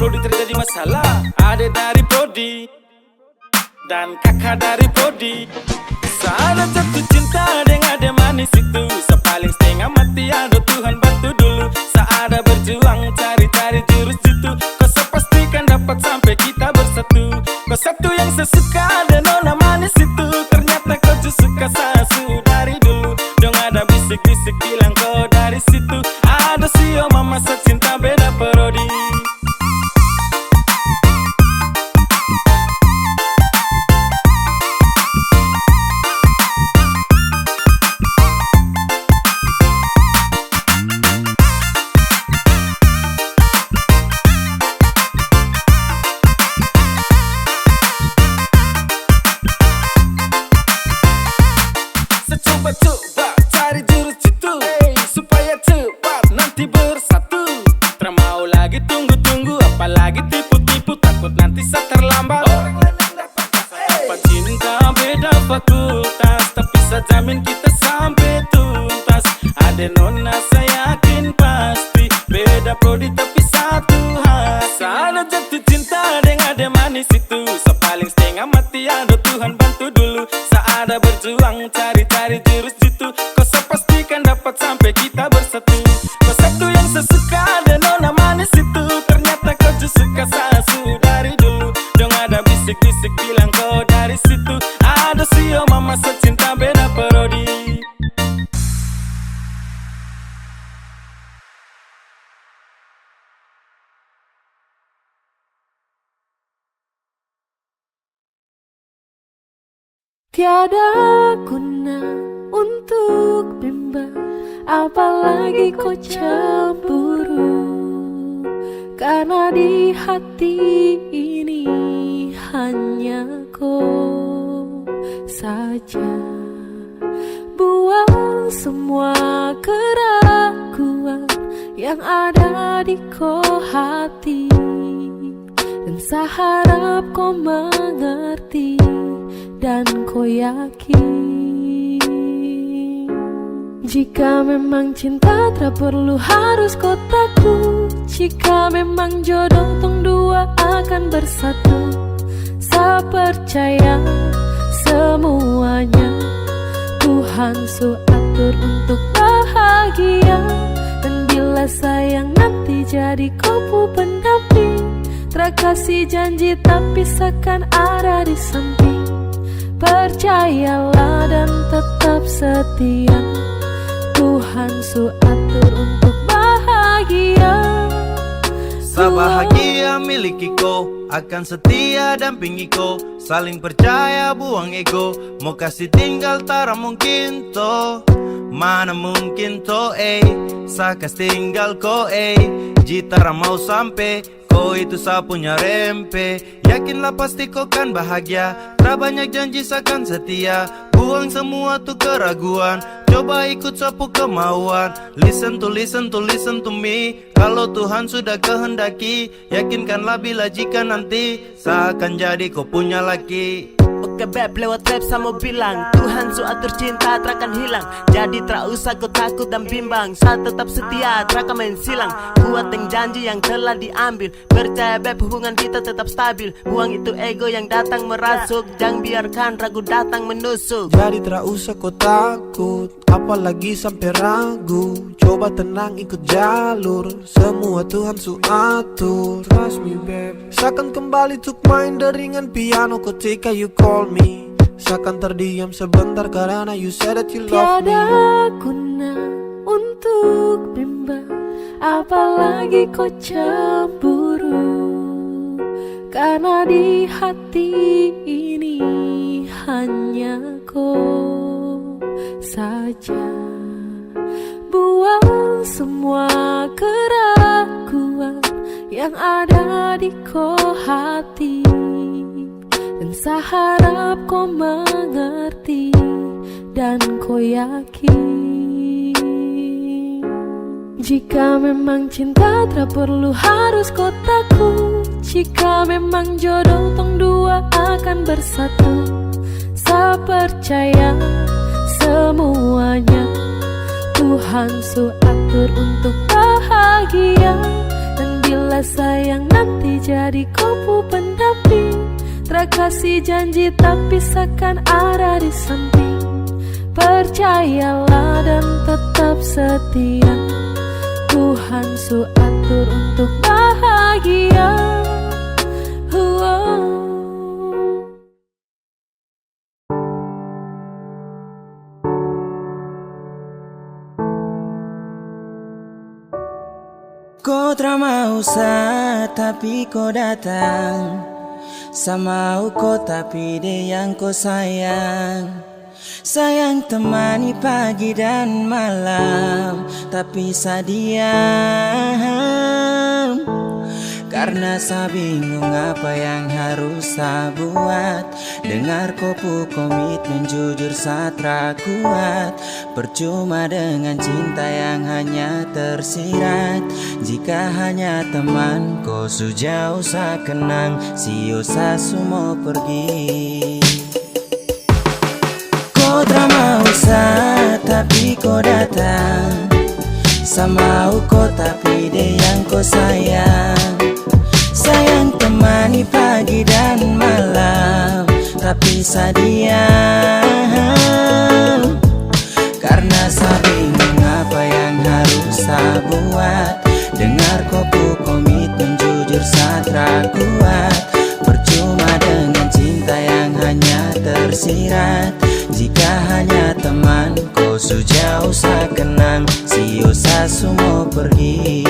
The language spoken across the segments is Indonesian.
Prodi terjadi masalah. Ada dari Prodi dan kakak dari Prodi. Seada jatuh cinta dengan ada manis itu. Sepaling setengah mati, aduh Tuhan bantu dulu. Seada berjuang cari-cari jurus jitu. Kau sepastikan dapat sampai kita bersatu. Kau satu yang sesuka ada nona manis itu. Ternyata kau justru suka sasu dari dulu. Dong ada bisik-bisik bilang kau dari situ. Ada sio mama secinta beda Prodi. Coba cari jurus jitu supaya cepat nanti bersatu. Tak mau lagi tunggu-tunggu, apalagi tipu-tipu. Takut nanti saat terlambat orang lain dapat dapat cinta beda fakultas, tapi saya jamin kita sampai tuntas. Ada nona saya yakin pasti beda Prodi tapi satu hati. Sana jatuh cinta dengan ada manis itu. Sepaling setengah mati, aduh Tuhan bantu dulu. Seada berjuang cari-cari jurus jitu. Kau sepastikan dapat sampai kita bersatu. Kau satu yang sesuka ada nona manis itu. Ternyata kau justru suka sasu dari dulu. Dong ada bisik-bisik bilang kau dari situ. Ada sio mama secinta beda Prodi. Tiada guna untuk bimbang, apalagi kau cemburu. Karena di hati ini hanya kau saja. Buang semua keraguan yang ada di kau hati. Dan saya harap kau mengerti dan kau yakin. Jika memang cinta tak perlu harus kau takut. Jika memang jodoh tong dua akan bersatu. Saya percaya semuanya Tuhan su atur untuk bahagia. Dan bila sayang nanti jadi kau pendamping. Terkasih janji tapi seakan ada di samping. Percayalah dan tetap setia. Tuhan su atur untuk bahagia. Sabahagia miliki kau, akan setia dampingi kau. Saling percaya buang ego. Mau kasih tinggal tara mungkin to. Mana mungkin to Sa kasih tinggal kau Jitara mau sampai. Kau itu saya punya rempe. Yakinlah pasti kau kan bahagia. Tak banyak janji seakan setia. Buang semua tuh keraguan. Coba ikut sapu kemauan. Listen to me. Kalau Tuhan sudah kehendaki, yakinkanlah bila jika nanti saya akan jadi kau punya laki. Oke beb, lewat rap saya mau bilang Tuhan su atur cinta terakan hilang. Jadi tak usah kau takut dan bimbang. Saya tetap setia, terakan main silang. Kuat yang janji yang telah diambil. Percaya beb, hubungan kita tetap stabil. Buang itu ego yang datang merasuk. Jangan biarkan ragu datang menusuk. Jadi tak usah kau takut, apalagi sampai ragu. Coba tenang ikut jalur. Semua Tuhan su atur. Trust me babe. Seakan kembali tuk main deringan piano ketika you call me. Seakan terdiam sebentar karena you said that you love me. Tiada guna untuk bimbang, apalagi kau cemburu. Karena di hati ini hanya kau saja. Buang semua keraguan yang ada di kau hati. Dan saya harap kau mengerti dan kau yakin. Jika memang cinta tak perlu harus kau takut. Jika memang jodoh tong dua akan bersatu. Saya percaya semuanya Tuhan su atur untuk bahagia. Dan bila bila sayang nanti jadi kupu pendamping. Terkasih janji tapi seakan ada di samping. Percayalah dan tetap setia, Tuhan su atur untuk bahagia. Kau tak mau tapi kau datang. Sama kau tapi dia yang kau sayang. Sayang temani pagi dan malam, tapi sadiam. Karena saya bingung apa yang harus saya buat. Dengar kopu komitmen jujur satra kuat. Percuma dengan cinta yang hanya tersirat. Jika hanya teman kau sejauh saya kenang. Sio saya semua pergi. Kau tak mau tapi kau datang. Sama kau tapi dia yang kau sayang. Sayang temani pagi dan malam, tapi sadiam. Karena saya bingung apa yang harus saya buat. Dengar kopu komitmen jujur satra kuat. Percuma dengan cinta yang hanya tersirat. Jika hanya teman kau sejauh saya kenang. Sio saya semua pergi.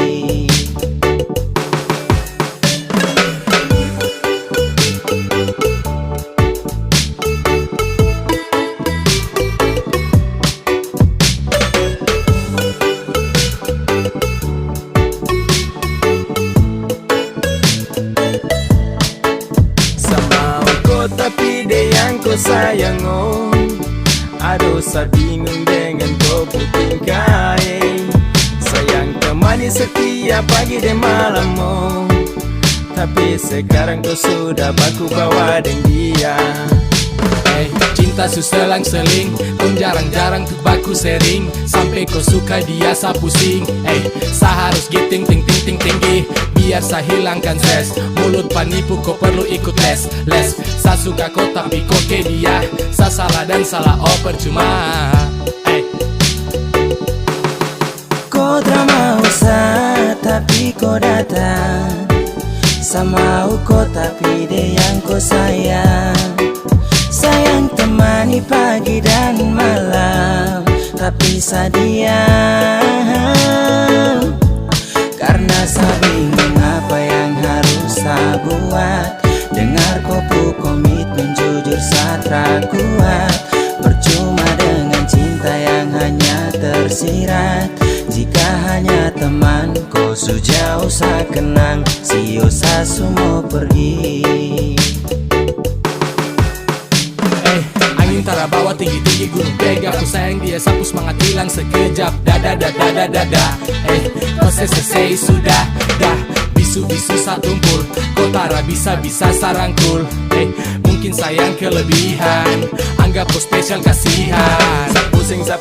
Tapi dia yang kau sayang, oh. Aduh, saya bingung dengan kau tingkai. Sayang temani setiap pagi dan malam, oh. Tapi sekarang kau sudah baku bawa dengan dia. Cinta selang-seling, kau jarang-jarang tuh baku sering. Sampai kau suka dia sa pusing. Sa harus giting tinggi. Biar sa hilangkan stres. Mulut penipu kau perlu ikut les. Sa suka kau tapi kau ke dia. Sa salah dan salah oh percuma. Kau tak mau tapi kau datang. Sama kau tapi dia yang kau sayang. Sayang temani pagi dan malam, tapi sadiam. Karena saya bingung apa yang harus saya buat. Dengar kopu komitmen jujur satra kuat. Percuma dengan cinta yang hanya tersirat. Jika hanya teman kau sejauh saya kenang. Sio saya semua pergi. Tara bawa tinggi-tinggi gunung pega. Aku sayang dia sapu semangat hilang sekejap. Dada kau selesai sudah. Bisu-bisu satumpul. Kau tara bisa sarangkul. Mungkin sayang kelebihan. Anggap kau spesial kasihan. Sa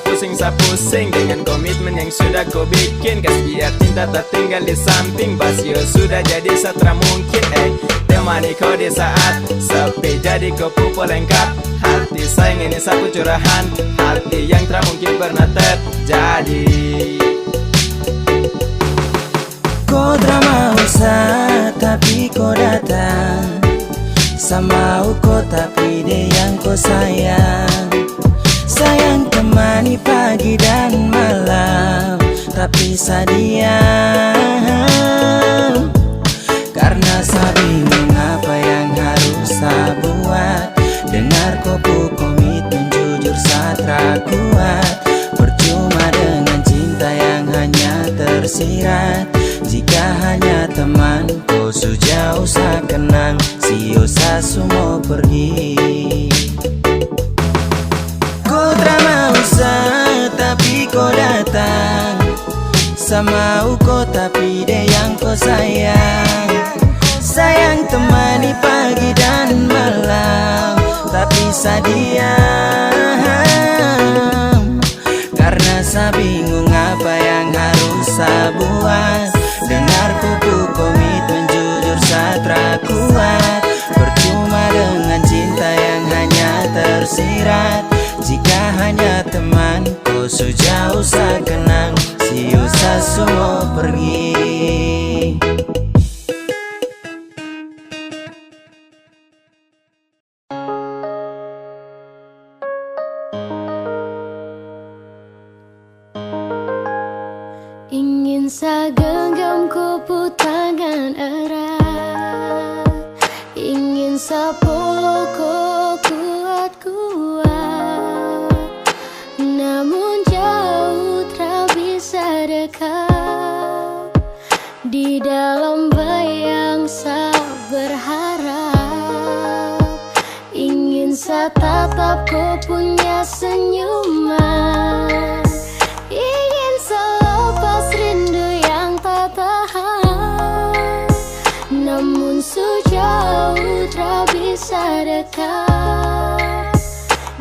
pusing dengan komitmen yang sudah kau bikin. Kasih dia cinta tak tinggal di samping. Basio sudah jadi satra mungkin. Temani kau di saat sepi, jadi kau pupuk lengkap. Hati sayang ini sapu curahan. Hati yang tak mungkin pernah terjadi. Kau tak mau tapi kau datang. Sama kau tapi dia yang kau sayang. Sayang temani pagi dan malam, tapi sadiam. Karena saya bingung apa yang harus saya buat. Dengar kopu komitmen jujur satra kuat. Percuma dengan cinta yang hanya tersirat. Jika hanya teman kau sejauh saya kenang. Sio saya semua pergi. Kau tak mau tapi kau datang. Sama kau tapi dia yang kau sayang. Sayang temani pagi dan malam, tapi sadiam. Karena saya bingung apa yang harus saya buat. Dengar kupu komit tersirat. Jika hanya teman, kau sejauh sakenang, si usah semua pergi. Ingin sa genggam kupu tangan erat, ingin sa peluk kuat-kuat, namun jauh tak bisa dekat. Di dalam bayang sa berharap, ingin sa tatap kau punya senyuman, ingin selepas rindu yang tak tahan, namun sejauh tak bisa dekat.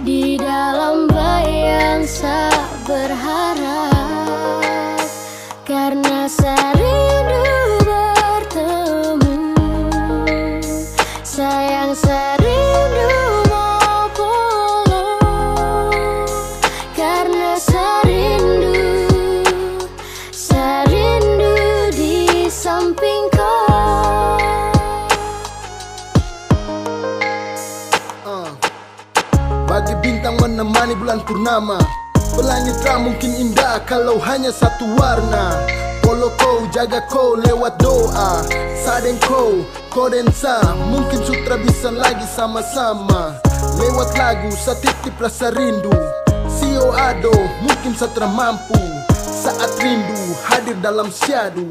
Di dalam bayang sa berharap, karena sa rindu bertemu. Sayang sa rindu mau pulang, karena sa rindu di samping kau. Bagi bintang menemani bulan purnama, pelangit tak mungkin indah kalau hanya satu warna. Polo kau, jaga kau lewat doa, sadeng kau dan sa, mungkin sutra bisa lagi sama-sama. Lewat lagu, sa titip rasa rindu. Sio ado, mungkin satra mampu saat rindu hadir dalam syadu.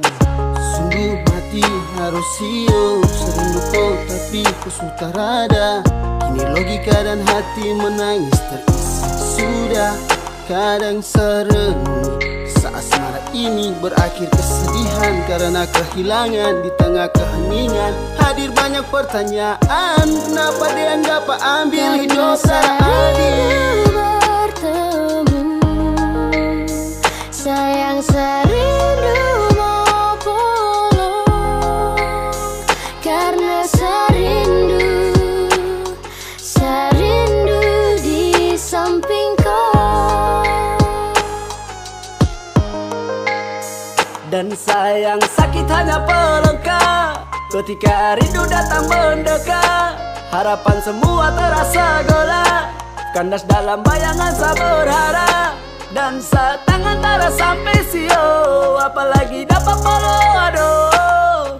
Sungguh mati harus sio, serindu kau tapi ku sudah rada. Kini logika dan hati menangis terisi. Sudah kadang serenung, saat asmara ini berakhir kesedihan karena kehilangan. Di tengah keheningan hadir banyak pertanyaan, kenapa dianggap ambil hidup seadil. Bertemu, sayang sa rindu mau pulang, karena sa rindu di samping kau. Dan sayang sakit hanya pelengkap ketika rindu datang mendekat. Harapan semua terasa gelap, kandas dalam bayangan sa berharap. Dan saat tangan tara sampai sio, apalagi dapat peluk aduh.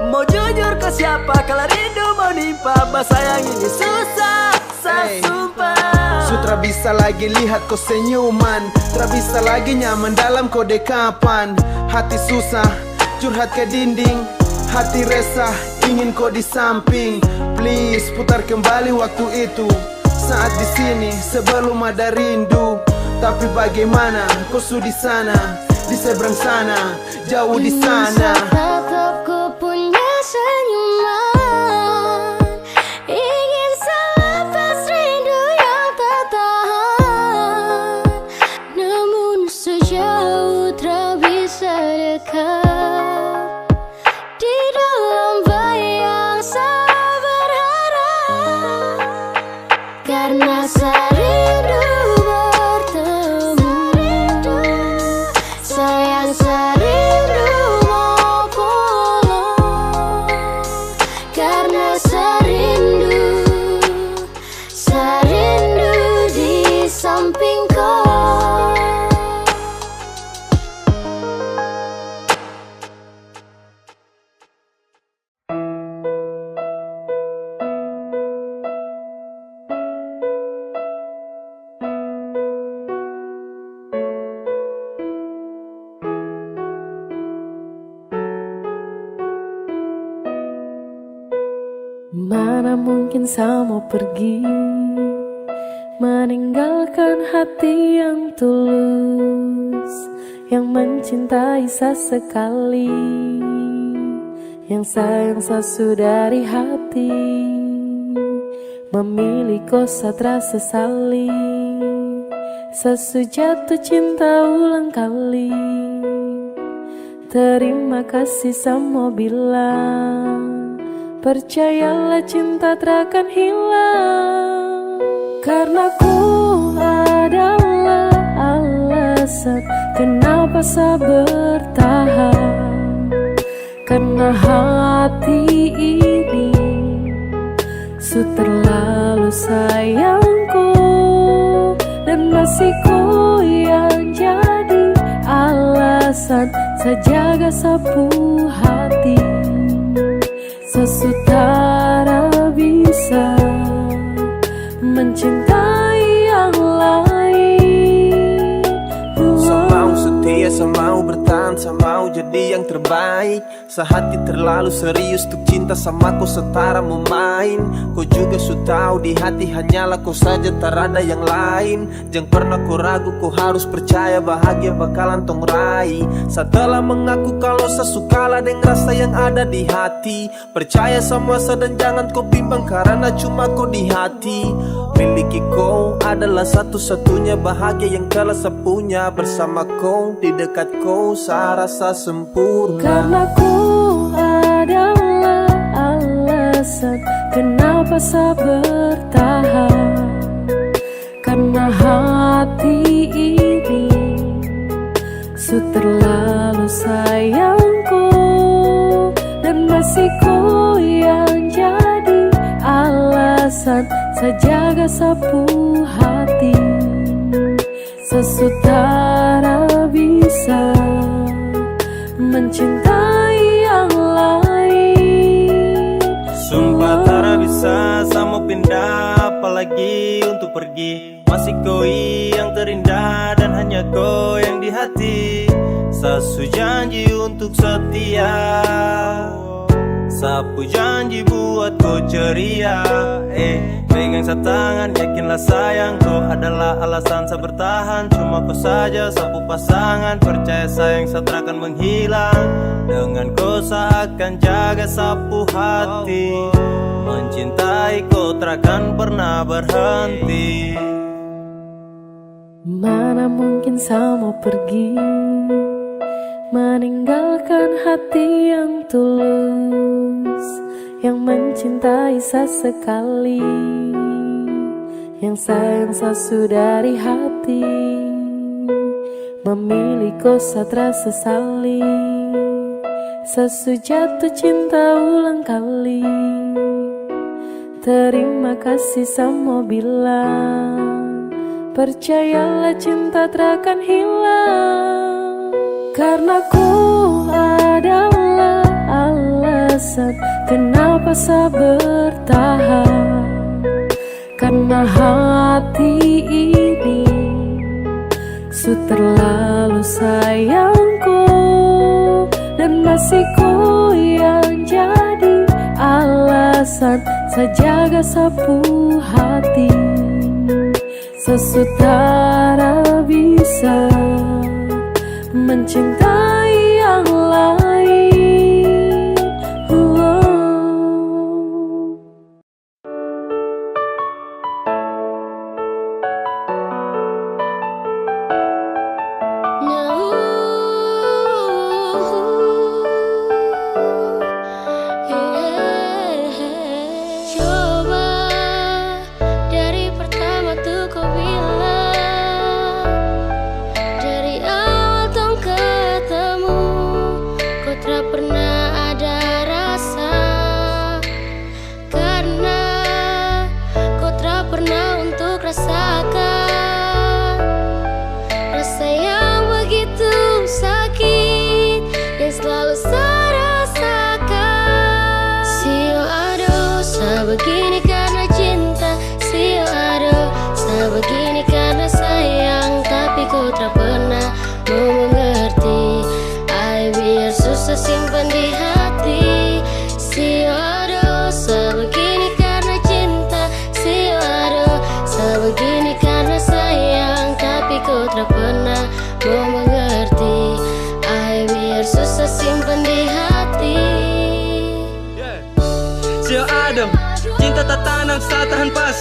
Mau jujur ke siapa kalau rindu menimpa, sayang ini susah, sa sumpah. Sutra bisa lagi lihat kau senyuman, tak bisa lagi nyaman dalam kau dekapan. Hati susah, curhat ke dinding, hati resah, ingin kau di samping. Please putar kembali waktu itu, saat di sini sebelum ada rindu. Tapi bagaimana kau di sana, di seberang sana, jauh di sana. Tatap ku punya senyuman, ingin selepas rindu yang tak tahan, namun sejauh tak bisa dekat. Di dalam bayang sa berharap, karena sa rindu bertemu. Sayang sa rindu mau pulang, karena sa rindu di samping kau. Mana mungkin sa mau pergi, meninggalkan hati yang tulus, yang mencintai sesekali, yang sayang sa dari hati. Memilih kau satra sesali, sejatuh cinta ulang kali. Terima kasih sama bilang, percayalah cinta takkan hilang. Karena ku adalah alasan kenapa saya bertahan. Karena hati ini su terlalu sayangku, dan masih ku yang jadi alasan saya jaga sapu hati. Sesutara bisa mencintai yang lain. Saya mau setia, saya mau bertahan, saya mau jadi yang terbaik. Sehati terlalu serius untuk cinta sama kau setara memain. Kau juga su tahu di hati hanyalah kau saja, tak ada yang lain. Jangan pernah kau ragu, kau harus percaya bahagia bakalan tong raih. Setelah mengaku kalau saya sukalah dengan rasa yang ada di hati. Percaya sama saya dan jangan kau bimbang karena cuma kau di hati. Miliki kau adalah satu-satunya bahagia yang telah saya punya. Bersama kau, di dekat kau, saya rasa sempurna. Karena ku adalah alasan kenapa saya bertahan. Karena hati ini su terlalu sayangku, dan masih ku yang jadi alasan saya jaga sapu hati. Sesutara bisa mencintai yang lain. Sumpah tak bisa sama pindah, apalagi untuk pergi. Masih kau yang terindah dan hanya kau yang di hati. Sasu janji untuk setia, sapu janji buat kau ceria. Pegang sa tangan, yakinlah sayang, kau adalah alasan saya bertahan. Cuma kau saja sapu pasangan, percaya sayang saya takkan menghilang. Dengan kau saya akan jaga sapu hati. Mencintai kau takkan pernah berhenti. Mana mungkin saya mau pergi, meninggalkan hati yang tulus, yang mencintai saya sekali, yang sayang saya sudah dari hati. Memilih kau saya terasa sesali, saya jatuh cinta ulang kali. Terima kasih saya mau bilang, percayalah cinta takkan hilang. Karena ku adalah alasan kenapa saya bertahan. Karena hati ini su terlalu sayangku, dan masih ku yang jadi alasan saya jaga sapu hati. Sesutara bisa mencintai yang lain. Coba dari pertama tuh kau bilang, dari awal tong ketemu, kau tak pernah ada rasa. Karena kau tak pernah untuk rasakan rasa yang begitu sakit yang selalu saya rasakan. Sio aduh, saya begini karena cinta. Sio aduh, saya begini karena sayang. Tapi kau tak pernah mau mengerti. Ay, biar susah simpan di hati. Sio aduh, saya begini karena cinta. Sio aduh, saya begini karena sayang. Tapi kau tak pernah mau mengerti. Ay, biar susah simpan di hati. Sio adem, cinta tak tanam saat tahan pas.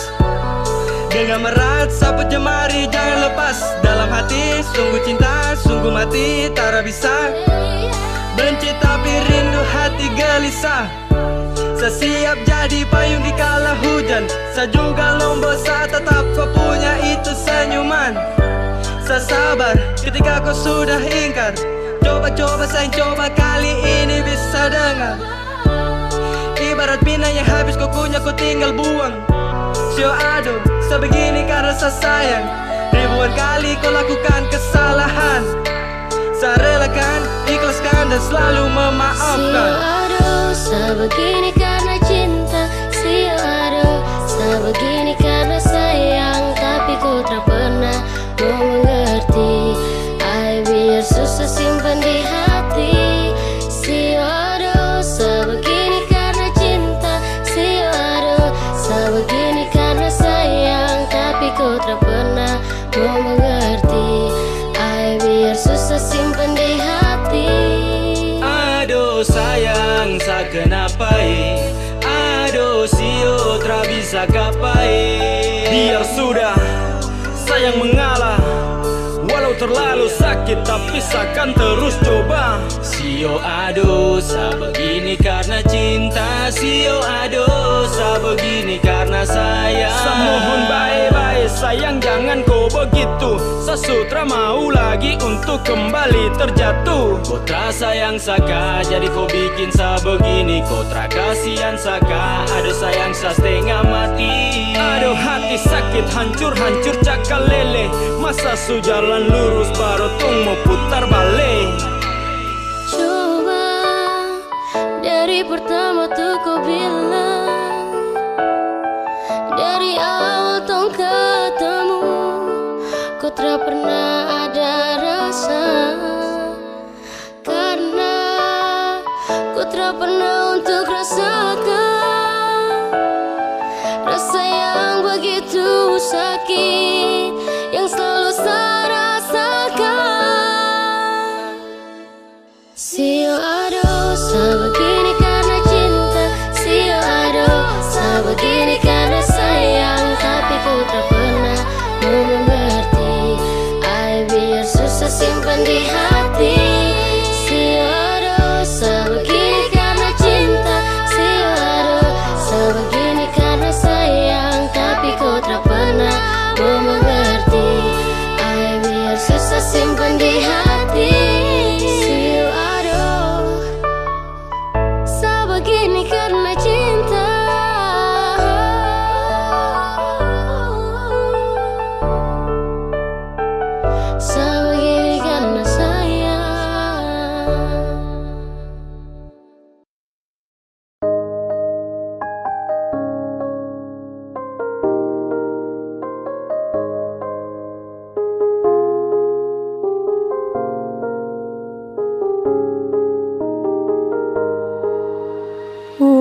Genggam erat, sapu jemari jangan lepas. Dalam hati, sungguh cinta, sungguh mati, tak bisa benci tapi rindu hati gelisah. Saya siap jadi payung di kala hujan. Saya juga lomba, saya tetap kau punya itu senyuman. Saya sabar ketika kau sudah ingkar. Coba-coba sayang, coba kali ini bisa dengar. Ibarat pina yang habis kau punya, kau tinggal buang. Sio aduh, sebegini karena saya sayang. Ribuan kali kau lakukan kesalahan. Saya relakan, ikhlaskan dan selalu memaafkan. Sio aduh, sebegini karena cinta. Sio aduh, sebegini karena sayang. Tapi kau tak pernah mau mengerti. Ay, biar susah simpan di hati. Sio aduh, sebegini karena cinta. Sio aduh, sebegini karena sayang. Tapi kau tak pernah mau mengerti. Ay, biar susah simpan di hati. Aduh sayang, sa kenapa aduh sio tra bisa kapai. Biar sudah, sayang mengalah. Walau terlalu sakit tapi seakan terus coba. Sio aduh, sa begini karena cinta. Sio aduh, sa begini karena sayang. Sa mohon baik-baik sayang, jangan kau begitu. Sa sutra mau lagi untuk kembali terjatuh. Kotra sayang saka, jadi kau bikin sa begini. Kotra kasihan saka, aduh sayang sa setengah mati. Aduh hati sakit, hancur-hancur cakal lele. Masa su jalan lurus baru tung mau putar balik. Coba dari pertama tuh kau bilang, dari awal tong ketemu, kau tak pernah ada rasa. Karena kau tak pernah untuk rasakan rasa yang begitu sakit, yang selalu saya rasakan. Sio aduh, sebegini karena cinta. Sio aduh, sebegini karena sayang. Tapi kau tak pernah mau mengerti. Ay, biar susah simpan di hati. Sio aduh, sebegini karena cinta. Sio aduh, sebegini karena sayang. Tapi kau tak pernah mau mengerti. Ay, biar susah simpan di hati. Sio aduh, sebegini karena cinta. Sebegini karena sayang.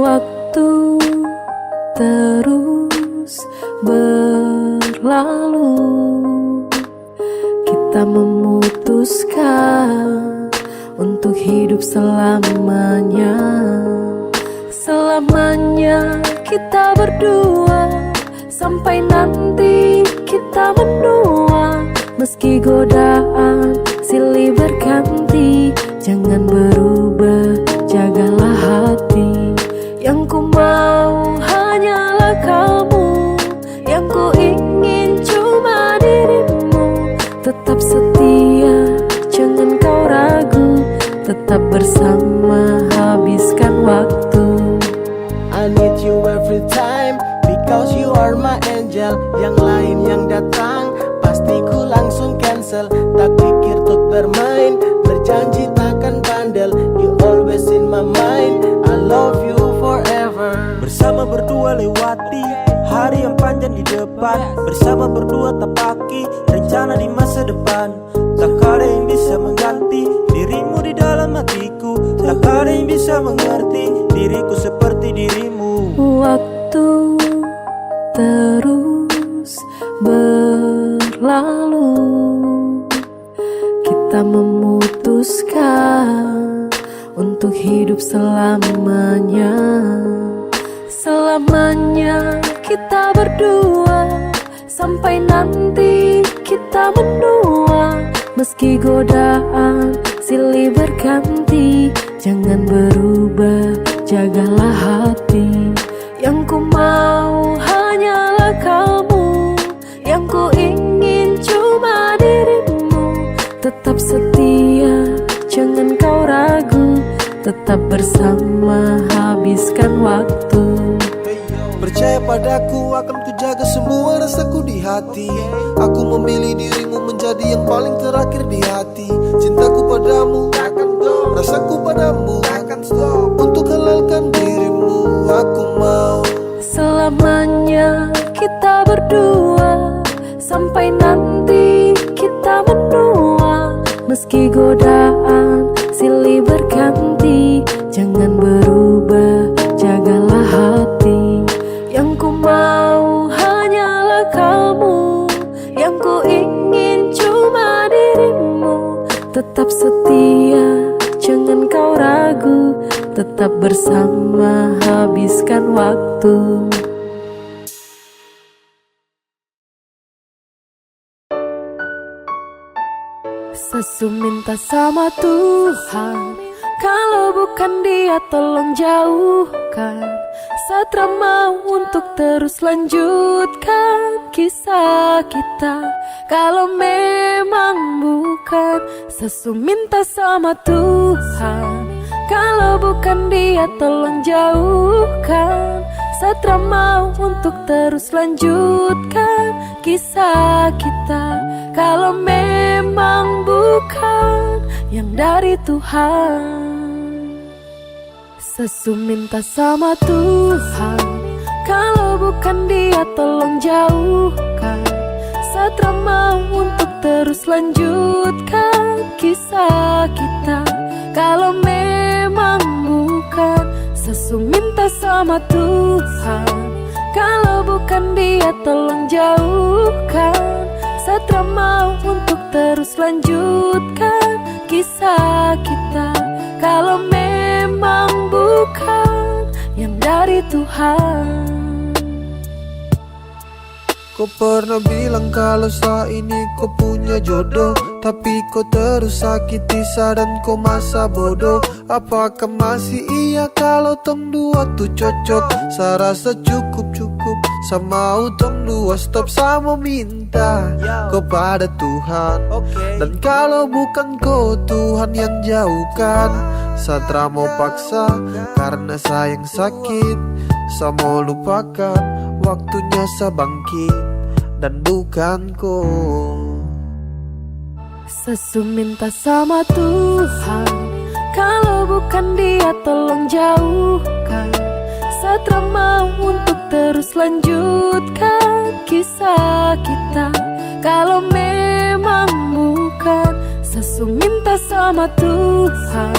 Waktu terus berlalu, kita memutuskan untuk hidup selamanya. Selamanya kita berdua, sampai nanti kita menua. Meski godaan silih berganti, jangan berubah, jagalah hati. Yang ku mau hanyalah kamu, yang ku ingin cuma dirimu. Tetap setia, jangan kau ragu, tetap bersama, habiskan waktu. I need you every time, because you are my angel. Yang lain yang datang, pasti ku langsung cancel. Tak pikir untuk bermain, berjanji takkan bandel. You always in my mind, I love you forever. Bersama berdua lewati hari yang panjang di depan. Bersama berdua tapaki rencana di masa depan. Tak ada yang bisa mengganti dirimu di dalam hatiku. Tak ada yang bisa mengerti diriku seperti dirimu. Waktu terus berlalu, kita memutuskan untuk hidup selamanya. Selamanya kita berdua, sampai nanti kita menua. Meski godaan silih berganti, jangan berubah, jagalah hati. Yang ku mau hanyalah kamu, yang ku ingin cuma dirimu. Tetap setia, jangan kau ragu, tetap bersama, habiskan waktu. Percaya padaku, akan ku jaga semua rasaku di hati. Aku memilih dirimu menjadi yang paling terakhir di hati. Cintaku padamu akan go, rasaku padamu akan stop. Untuk halalkan dirimu, aku mau selamanya kita berdua, sampai nanti kita menua. Meski godaan silih berganti, jangan berubah, jagalah hati. Yang ku mau hanyalah kamu, yang ku ingin cuma dirimu. Tetap setia, jangan kau ragu, tetap bersama, habiskan waktu. Sesu minta sama Tuhan, kalau bukan Dia tolong jauhkan. Satra mau untuk terus lanjutkan kisah kita. Kalau memang bukan, Sesu minta sama Tuhan, kalau bukan Dia tolong jauhkan. Satra mau untuk terus lanjutkan kisah kita. Kalau memang bukan yang dari Tuhan, Sesu minta sama Tuhan, kalau bukan Dia tolong jauhkan. Satra mau untuk terus lanjutkan kisah kita. Kalau memang bukan, Sesu minta sama Tuhan, kalau bukan Dia tolong jauhkan. Satra mau untuk terus lanjutkan kisah kita. Kalau memang bukan yang dari Tuhan. Kau pernah bilang kalau saat ini kau punya jodoh, tapi kau terus sakiti dan kau masa bodoh. Apakah masih iya kalau tong dua tuh cocok? Saya rasa cukup sama utong dua stop sama minta kepada Tuhan. Dan kalau bukan kau Tuhan yang jauhkan, Satra mau paksa karena sayang sakit. Saya mau lupakan, waktunya saya bangkit dan bukan kau. Sesu minta sama Tuhan, kalau bukan Dia tolong jauhkan. Satra mau untuk terus lanjutkan kisah kita. Kalau memang bukan, Sesu minta sama Tuhan,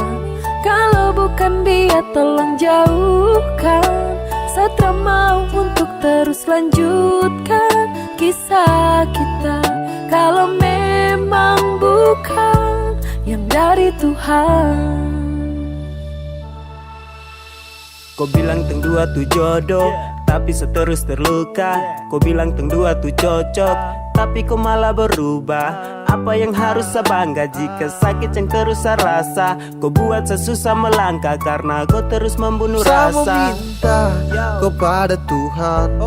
kalau bukan Dia tolong jauhkan. Satra mau untuk terus lanjutkan kisah kita. Kalau memang bukan yang dari Tuhan. Kau bilang teng dua tuh jodoh, tapi seterus terluka. Kau bilang teng dua tuh cocok, tapi kau malah berubah. Apa yang harus saya bangga jika sakit yang terus saya rasa? Kau buat saya susah melangkah karena kau terus membunuh rasa. Saya minta kepada Tuhan,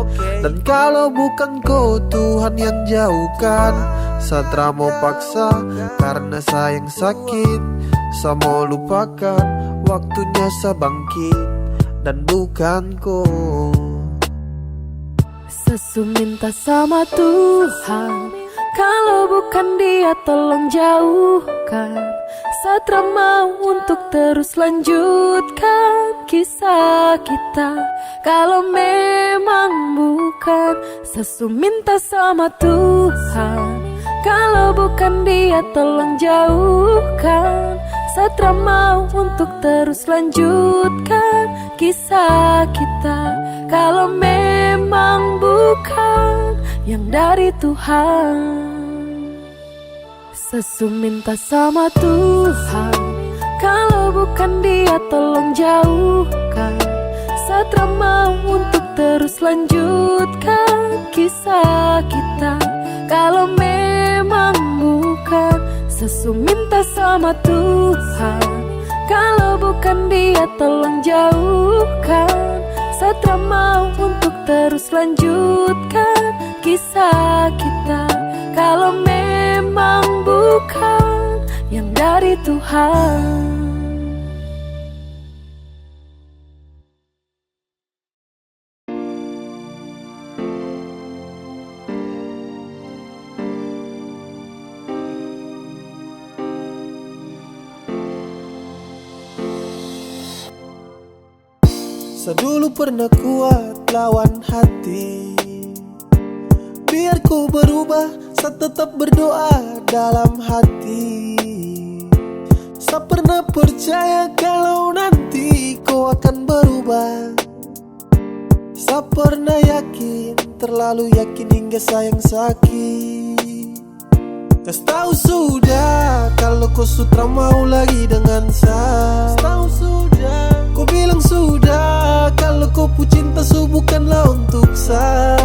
dan kalau bukan kau Tuhan yang jauhkan. Satra mau paksa karena sayang sakit. Saya mau lupakan, waktunya saya bangkit dan bukan kau. Sesu minta sama Tuhan, kalau bukan Dia tolong jauhkan. Satra mau untuk terus lanjutkan kisah kita. Kalau memang bukan, Sesu minta sama Tuhan, kalau bukan Dia tolong jauhkan. Satra mau untuk terus lanjutkan kisah kita. Kalau memang bukan yang dari Tuhan. Sesu minta sama Tuhan, kalau bukan Dia tolong jauhkan. Satra mau untuk terus lanjutkan kisah kita. Kalau memang bukan, Sesu minta sama Tuhan, kalau bukan Dia tolong jauhkan. Satra mau untuk terus lanjutkan kisah kita, kalau memang bukan yang dari Tuhan. Dulu pernah kuat lawan hati, biar ku berubah, saya tetap berdoa dalam hati. Saya pernah percaya kalau nanti kau akan berubah. Saya pernah yakin, terlalu yakin hingga sayang sakit. Kas tahu sudah kalau kau sutra mau lagi dengan saya. Tahu sudah, kau bilang sudah kalau kau pu cinta bukanlah untuk saya.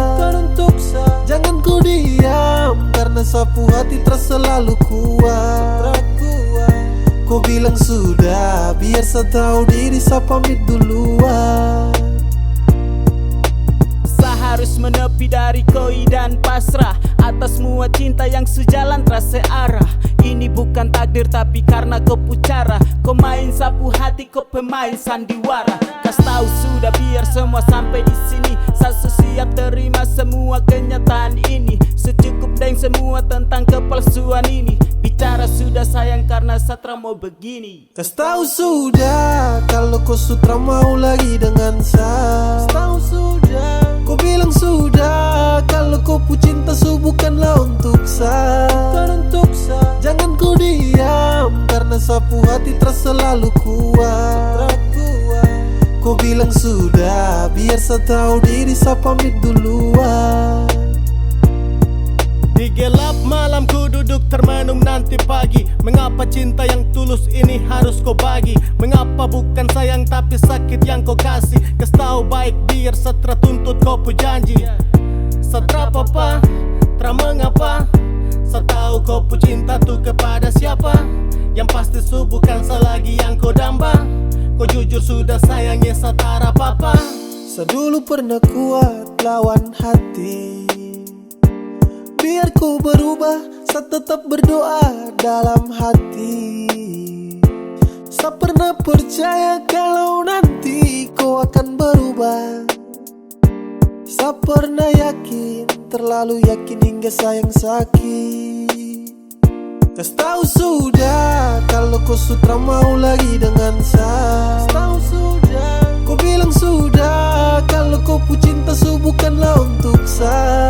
Jangan kau diam, karena sapu hati terasa selalu kuat. Kau bilang sudah, biar saya tahu diri, saya pamit duluan. Harus menepi dari koi dan pasrah atas semua cinta yang sejalan terasa arah. Ini bukan takdir tapi karena kau pucara. Kau main sapu hati, kau pemain sandiwara. Kas tahu sudah, biar semua sampai di sini. Saya siap terima semua kenyataan ini. Secukup dan semua tentang kepalsuan ini. Bicara sudah sayang karena Satra mau begini. Kas tahu sudah kalau kau sutra mau lagi dengan saya. Tahu sudah, kau bilang sudah kalau kau pu cinta bukanlah untuk saya. Jangan kau diam, karena sapu hati terasa selalu kuat. Kau bilang sudah, biar saya tahu diri, saya pamit duluan. Di gelap malam ku duduk termenung nanti pagi. Mengapa cinta yang tulus ini harus kau bagi? Mengapa bukan sayang tapi sakit yang kau kasih? Kas tahu baik biar Satra tuntut kau pu janji. Satra apa, tra mengapa? Saya tahu kau pu cinta tuh kepada siapa? Yang pasti bukan saya lagi yang kau damba. Kau jujur sudah sayangnya Satra papa. Saya dulu pernah kuat lawan hati, biar ku berubah, saya tetap berdoa dalam hati. Saya pernah percaya kalau nanti kau akan berubah. Saya pernah yakin, terlalu yakin hingga sayang sakit. Kas tahu sudah kalau kau sutra mau lagi dengan saya. Tahu sudah, kau bilang sudah kalau kau pu cinta bukanlah untuk saya.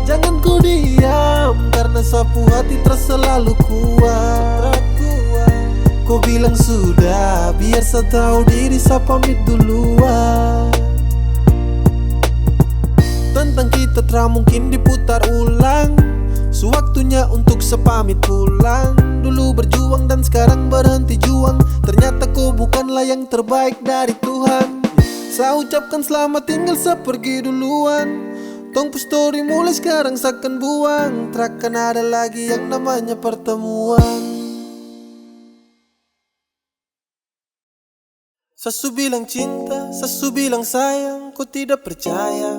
Jangan kau diam, karena sapu hati terasa selalu kuat. Kau bilang sudah, biar saya tahu diri, saya pamit duluan. Tentang kita tak mungkin diputar ulang. Sewaktunya untuk sepamit pulang. Dulu berjuang dan sekarang berhenti juang. Ternyata kau bukanlah yang terbaik dari Tuhan. Saya ucapkan selamat tinggal, saya pergi duluan. Tong pu story mulai sekarang saya akan buang. Takkan ada lagi yang namanya pertemuan. Sasu bilang cinta, sasu bilang sayang, kau tidak percaya.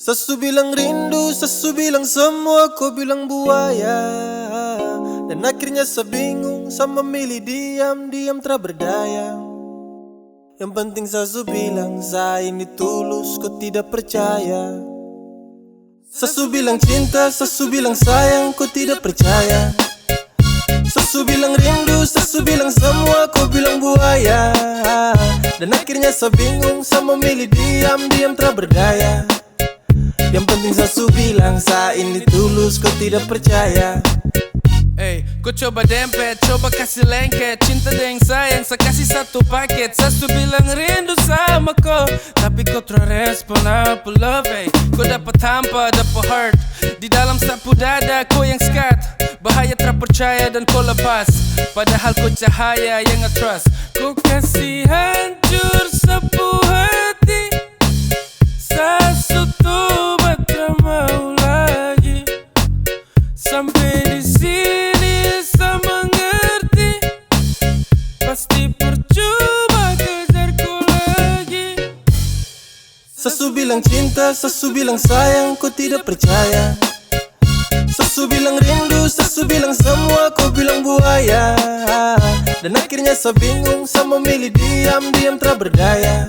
Sasu bilang rindu, sasu bilang semua, kau bilang buaya. Dan akhirnya saya bingung, saya memilih diam, diam tak berdaya. Yang penting sasu bilang, saya ini tulus, kau tidak percaya. Sasu bilang cinta, sasu bilang sayang, kau tidak percaya. Sasu bilang rindu, sasu bilang semua, kau bilang buaya. Dan akhirnya saya bingung, saya memilih diam, diam tak berdaya. Yang penting sasu bilang, saya ini tulus, kau tidak percaya. Hey, kau coba dempet, coba kasih lengket. Cinta dan sayang, saya kasih satu paket. Sasu bilang rindu sama kau, tapi kau terrespon apa love. Hey, kau dapat hampa, dapat heart. Di dalam sapu dada, kau yang skat. Bahaya terpercaya dan kau lepas. Padahal kau cahaya yang nge-trust. Kau kasih hancur sapu hati. Sasu tuh batra mau lagi. Sampai di sini saya mengerti. Pasti percuma kejar kau lagi. bilang cinta, sesu bilang sayang, kau tidak percaya. Sesu bilang rindu, sesu bilang semua, kau bilang buaya. Dan akhirnya saya bingung, saya memilih diam-diam tak berdaya.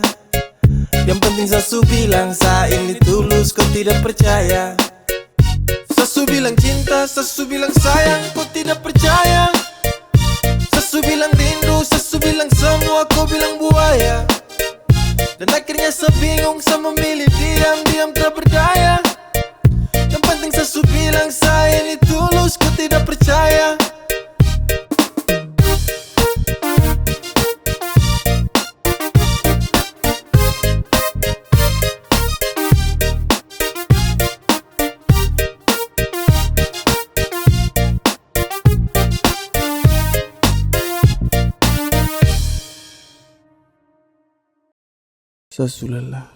Yang penting sesu bilang saya ini tulus, kau tidak percaya. Sesu bilang cinta, sesu bilang sayang, kau tidak percaya. Sesu bilang rindu, sesu bilang semua, kau bilang buaya. Dan akhirnya saya bingung, saya memilih diam-diam tak berdaya. Yang penting sesu bilang saya ini tulus, kau tidak percaya. Sesu lelah,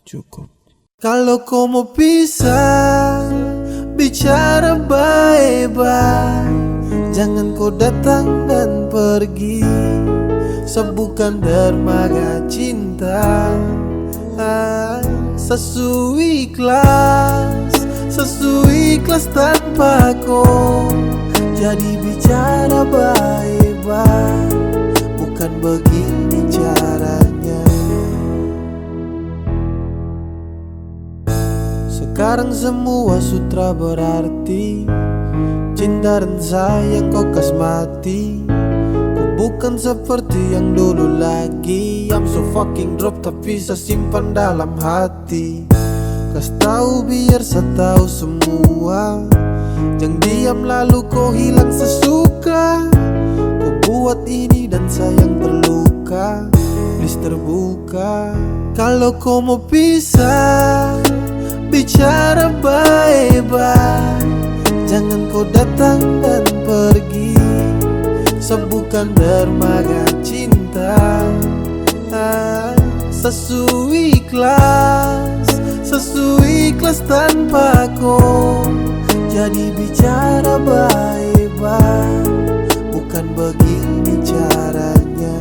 cukup. Kalau kau mau pisah, bicara baik-baik. Jangan kau datang dan pergi. Sebukan dermaga cinta. Sesu ikhlas tanpa kau. Jadi bicara baik-baik. Bukan begini caranya. Sekarang semua sutra berarti. Cinta dan sayang kau kasmati. Kau bukan seperti yang dulu lagi. I'm so fucking drop tapi saya simpan dalam hati. Kas tahu biar saya tahu semua. Jangan diam lalu kau hilang sesuka. Kau buat ini dan sayang terluka. Please terbuka. Kalau kau mau pisah, bicara baik-baik. Jangan kau datang dan pergi. Sebukan dermaga cinta. Sesu ikhlas tanpa kau. Jadi bicara baik-baik. Bukan begini caranya.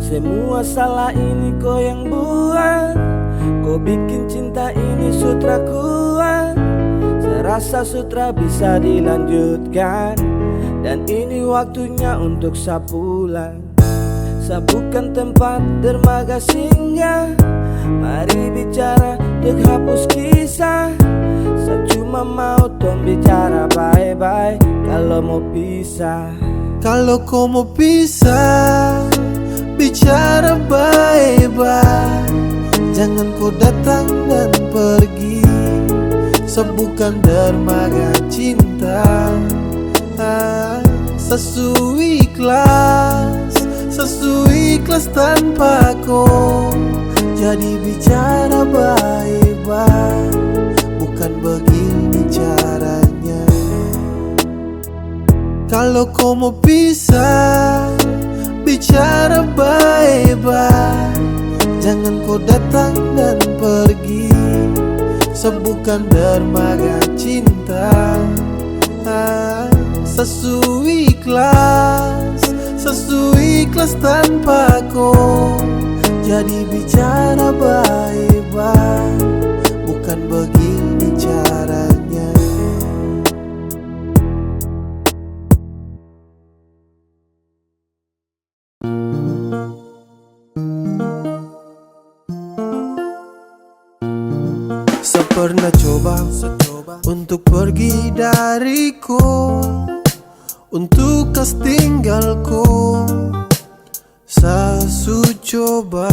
Semua salah ini kau yang buat. Kau bikin cinta ini sutra kuat. Saya rasa sutra bisa dilanjutkan. Dan ini waktunya untuk saya pulang. Saya bukan tempat dermaga singgah. Mari bicara untuk hapus kisah. Saya cuma mau tong bicara baik-baik. Kalau mau pisah, kalau kau mau pisah, bicara baik-baik. Jangan kau datang dan pergi. Sebukan dermaga cinta. Sesu ikhlas tanpa kau. Jadi bicara baik-baik. Bukan begini caranya. Kalau kau mau pisah, bicara baik-baik. Jangan kau datang dan pergi. Sebukan dermaga cinta. Sesu ikhlas tanpa kau. Jadi bicara baik-baik. Bukan begini caranya. Saya pernah coba untuk pergi dariku, untuk kas tinggalku. Saya coba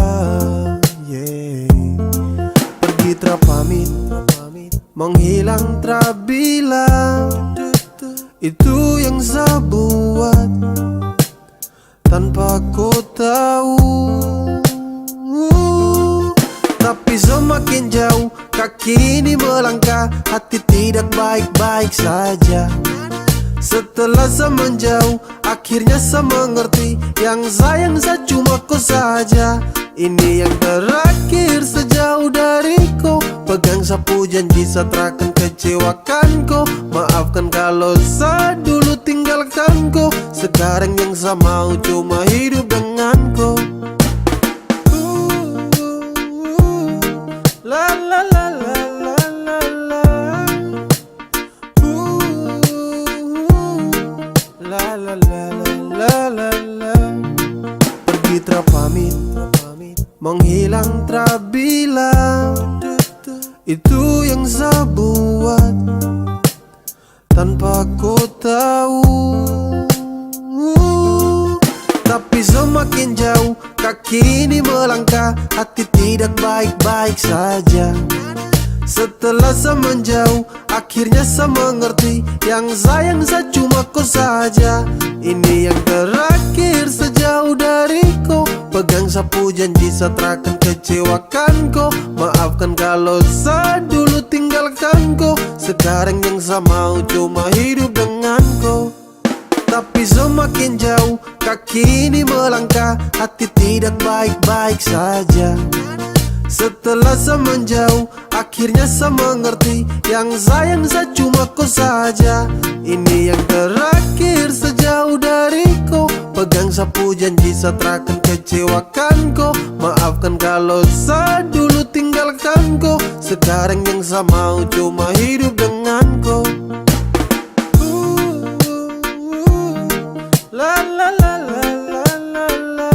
pergi terpamit, menghilang terbilang. Itu yang saya buat tanpa kau tahu. Tapi semakin jauh kaki ini melangkah, hati tidak baik-baik saja. Setelah saya menjauh, akhirnya saya mengerti. Yang sayang saya cuma kau saja. Ini yang terakhir sejauh dariku. Pegang sapu janji saya takkan kecewakan kau. Maafkan kalau saya dulu tinggalkan kau. Sekarang yang saya mau cuma hidup dengan kau. tra bilang, itu yang saya buat tanpa kau tahu. Tapi semakin jauh kaki ini melangkah, hati tidak baik-baik saja. Setelah saya menjauh, akhirnya saya mengerti, yang sayang saya cuma kau saja. Ini yang terakhir sejauh dariku. Pegang sapu janji saya takkan kecewakan kau. Maafkan kalau saya dulu tinggalkan kau. Sekarang yang saya mau cuma hidup dengan kau. Tapi semakin jauh kaki ini melangkah, hati tidak baik-baik saja. Setelah saya menjauh, akhirnya saya mengerti, yang sayang saya cuma kau saja. Ini yang terakhir sejauh dariku. Pegang sapu janji saya takkan kecewakan kau. Maafkan kalau saya dulu tinggalkan kau. Sekarang yang saya mau cuma hidup dengan kau. La la la la la la la.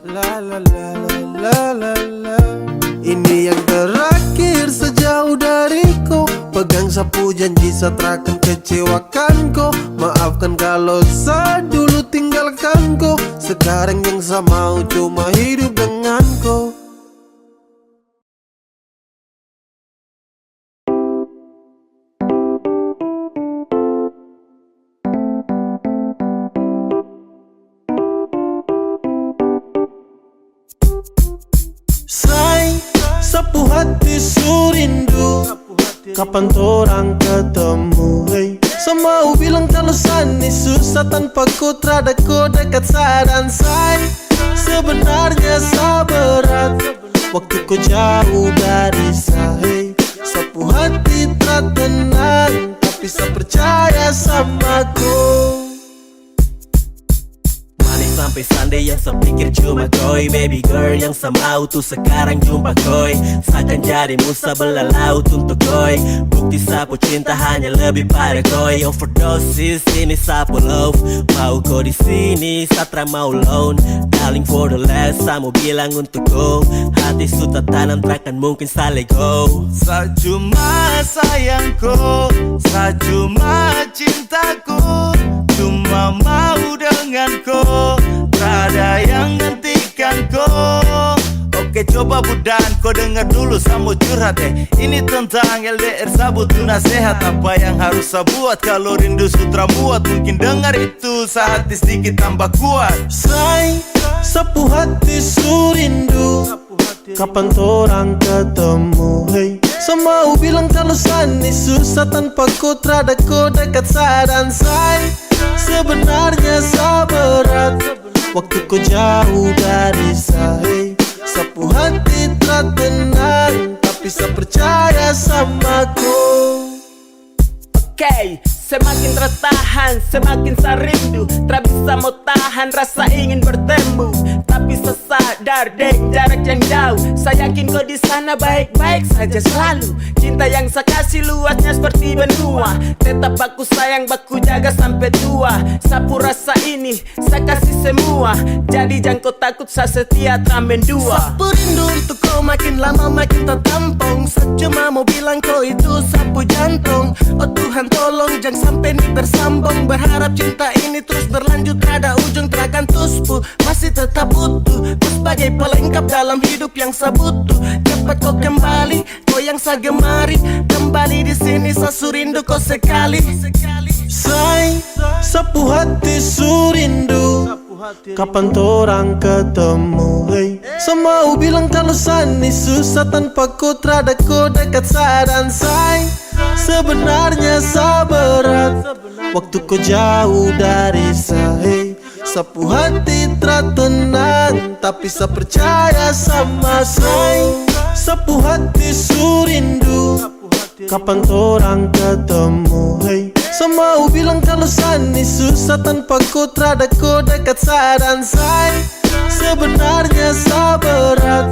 La la la la la la. Ini yang terakhir sejauh dariku. Pegang sapu janji saya takkan kecewakan kau. Maafkan kalau saya dulu tinggalkan kau. Sekarang yang saya mau cuma hidup dengan kau. Sapu hati surindu, kapan torang ketemu, hey. Semau bilang kalau sani susah tanpa kau, terada kau dekat saya dan saya. Sebenarnya saya berat waktu kau jauh dari saya, hey. Sapu hati tak tenang, tapi saya percaya sama kau. Sampai Sunday yang sepikir cuma koi. Baby girl yang semau tuh sekarang jumpa koi. Seakan jadi musa belah laut untuk koi. Bukti sapu cinta hanya lebih pada koi. Overdosis ini sapu love. Mau kau di sini Satra mau loan. Darling for the last, saya mau bilang untuk kau. Hati sudah tanam takkan mungkin saya let go. Saya cuma sayang kau, saya cuma cintaku, cuma mau dengan kau. Tak ada yang hentikan kau. Oke coba budan, kau dengar dulu saya mau curhat Ini tentang LDR, saya butuh nasihat. Apa yang harus saya buat kalau rindu sutra muat? Mungkin dengar itu saat hati sedikit tambah kuat. Sapu hati surindu, kapan torang ketemu, hey. Semau bilang kalau sani susah tanpa kau, terada kau dekat saya dan saya. Sebenarnya saya berat waktu kau jauh dari saya, hey. Sapu hati tak tenang, tapi saya percaya sama kau. Okay, semakin tertahan, semakin saya rindu. Tak bisa mau tahan rasa ingin bertemu. Tapi saya sadar dek jarak yang jauh. Saya yakin kau di sana baik-baik saja selalu. Cinta yang saya kasih luasnya seperti benua. Tetap aku sayang, baku jaga sampai tua. Sapu rasa ini saya kasih semua. Jadi jangan kau takut, saya setia tramen dua. Sapu rindu untuk kau makin lama makin tertampung. Saya cuma mau bilang kau itu sapu jantung. Oh Tuhan tolong jangan sampai ini bersambung. Berharap cinta ini terus berlanjut, ada ujung terakan tuspu. Masih tetap butuh kau sebagai pelengkap dalam hidup yang saya butuh. Cepat kau kembali, kau yang saya gemari. Kembali di sini saya surindu kau sekali. Sapu hati surindu, kapan torang ketemu, hey. Semau bilang kalau sani susah tanpa kau, terada kau dekat saya dan saya. Sebenarnya saya berat waktu kau jauh dari saya, hey. Sapu hati tak tenang, tapi saya percaya sama saya. Sapu hati surindu, kapan torang ketemu, hey. Semau bilang kalau sani susah tanpa kau, terada kau dekat saya dan saya. Sebenarnya saya berat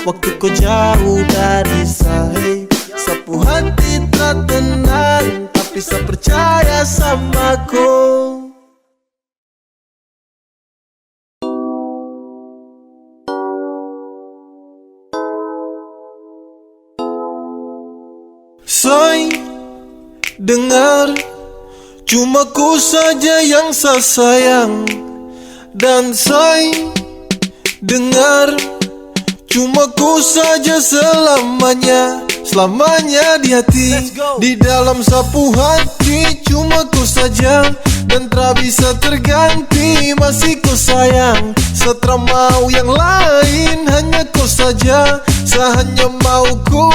waktu kau jauh dari saya, hey. Sapu hati tak tenang, tapi saya percaya sama kau. Say, dengar, cuma ku saja yang saya sayang. Dan say, dengar, cuma ku saja selamanya. Selamanya di hati, di dalam sapu hati. Cuma ku saja dan tak bisa terganti. Masih ku sayang, setelah mau yang lain. Hanya ku saja, saya hanya mau ku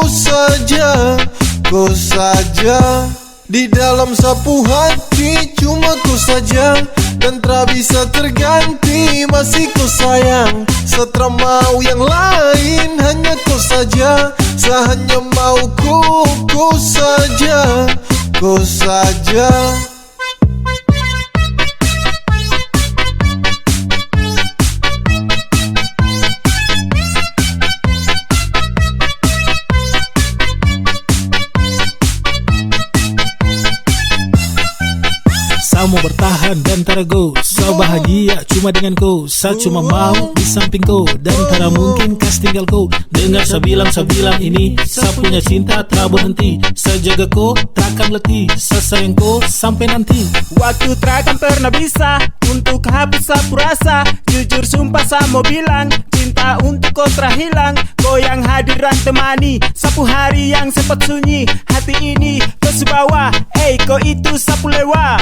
saja. Ku saja di dalam sapu hati. Cuma ku saja dan tak bisa terganti. Masih ku sayang, setelah mau yang lain. Hanya ku saja, saya hanya mau ku saja. Ku saja. Saya mau bertahan dan terago. Saya bahagia cuma denganku. Saya cuma mau di sampingku dan tak mungkin kas tinggalku. Dengar saya bilang ini, saya punya cinta tak berhenti. Saya jaga kau takkan letih. Saya sayang kau sampai nanti. Waktu takkan pernah bisa untuk hapus sapu rasa. Jujur sumpah saya mau bilang, cinta untuk kau terhilang. Kau yang hadiran temani sapu hari yang sempat sunyi. Hati ini kau sebawa, kau itu sapu lewa.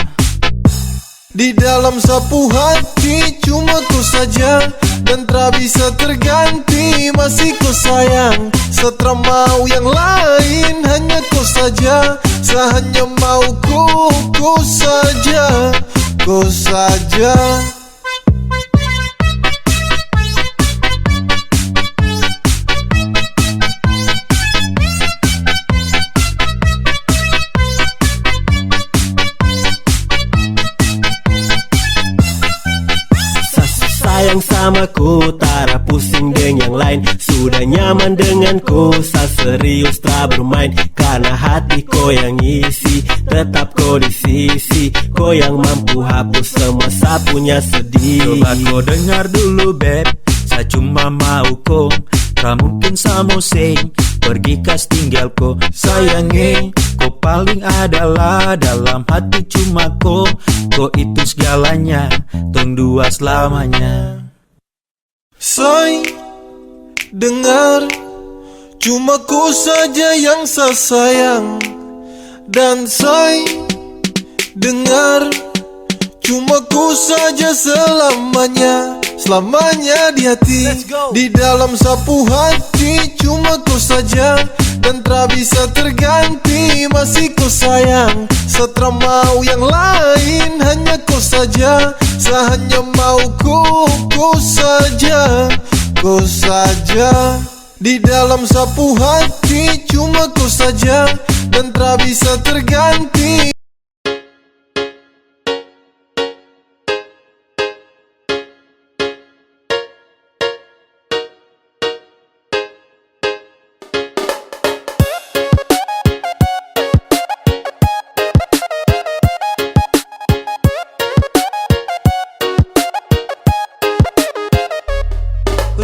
Di dalam sapu hati cuma ku saja dan tak bisa terganti. Masih ku sayang, setelah mau yang lain. Hanya ku saja, saya hanya mau ku saja. Ku saja. Sayang sama ku, tak pusing dengan yang lain. Sudah nyaman denganku, saya serius tak bermain. Karena hati kau yang isi, tetap kau di sisi. Kau yang mampu hapus semua saya punya sedih. Coba kau dengar dulu beb, saya cuma mau kau. Tak mungkin saya mau sing, pergi kas tinggal kau. Sayangi, kau paling adalah dalam hati cuma kau. Kau itu segalanya, tong dua selamanya. Say, dengar, cuma ku saja yang saya sayang. Dan say, dengar, cuma ku saja selamanya. Selamanya di hati, di dalam sapu hati. Cuma ku saja dan tak bisa terganti. Masih ku sayang, setelah mau yang lain. Hanya ku saja, saya hanya mau ku saja. Ku saja. Di dalam sapu hati cuma ku saja dan tak bisa terganti.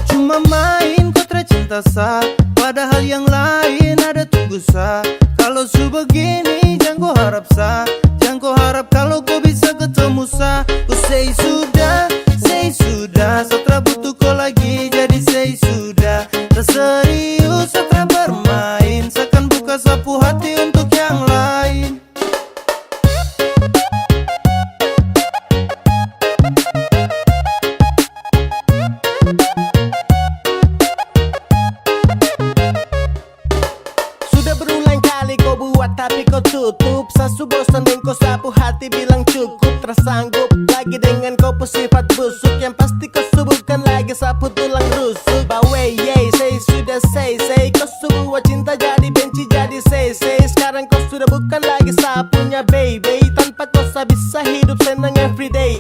Cuma main kontra cinta sa, padahal yang lain ada tunggu sa. Kalau su begini jangan kau harap sa, jangan kau harap kalau kau bisa ketemu sa. Ku say sudah, setelah butuh kau lagi jadi say sudah. Tak serius setelah bermain, seakan buka sapu hati untuk yang lain. Tapi kau tutup, sasu bosan dan kau sapu hati bilang cukup. Tersanggup lagi dengan kau sifat busuk. Yang pasti kau subuhkan lagi sapu tulang rusuk. Bawe yey, say sudah say kau sebuah cinta jadi benci jadi say. Sekarang kau sudah bukan lagi sapunya baby. Tanpa kau bisa hidup senang everyday.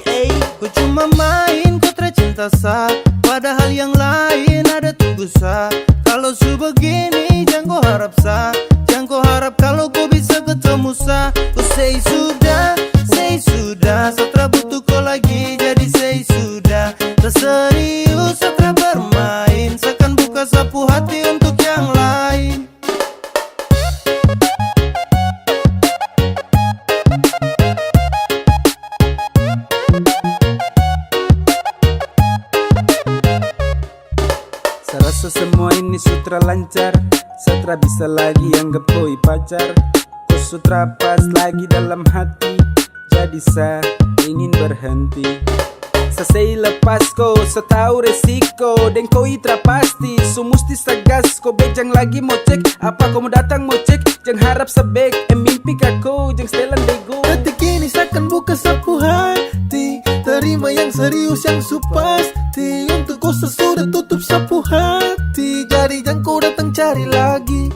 Ku cuma main kontra cinta sa, padahal yang lain ada tunggu sa. Kalau su begini jangan kau harap sa, jangan kau harap kalau kau bisa ketemu sa. Ku say sudah, setelah butuh kau lagi jadi say sudah. Tak serius setelah bermain, seakan buka sapu hati untuk yang lain. rasa semua ini sutra lancar. Satra bisa lagi anggap koi pacar. Kau sutra pas lagi dalam hati. Jadi saya ingin berhenti. Saya lepas ko, saya tahu resiko. Dan koi tra pasti, so musti sagas. Ko bejang lagi mau cek, apa kau mau datang mau cek. Jangan harap sebek, mimpi kako. Jangan setelan dego. Detik ini seakan buka sapu hati. Terima yang serius yang supasti. Untuk kau sesudah tutup sapu hati. Jadi jangan kau datang cari lagi.